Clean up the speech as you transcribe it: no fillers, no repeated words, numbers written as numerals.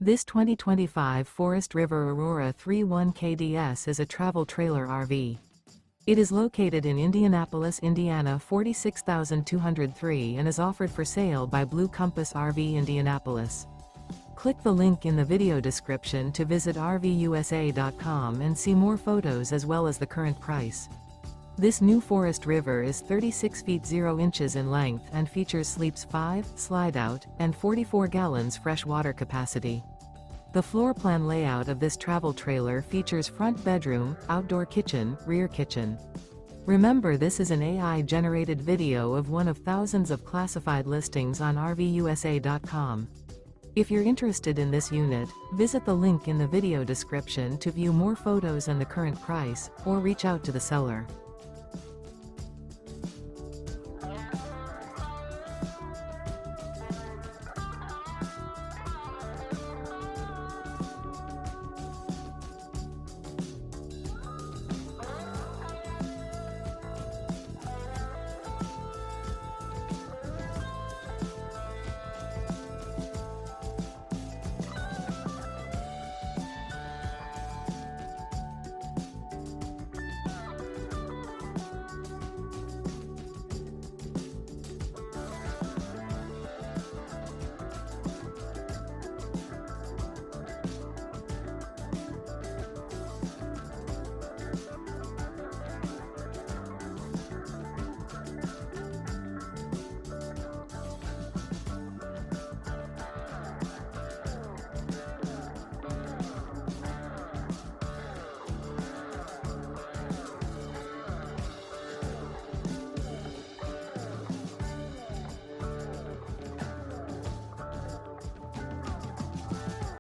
This 2025 Forest River Aurora 31 KDS is a travel trailer RV. It is located in Indianapolis, Indiana 46203 and is offered for sale by Blue Compass RV Indianapolis. Click the link in the video description to visit RVUSA.com and see more photos as well as the current price. This new Forest River is 36 feet 0 inches in length and features sleeps 5, Slideout, and 44 gallons fresh water capacity. The floor plan layout of this travel trailer features front bedroom, outdoor kitchen, rear kitchen. Remember, this is an AI-generated video of one of thousands of classified listings on RVUSA.com. If you're interested in this unit, visit the link in the video description to view more photos and the current price, or reach out to the seller.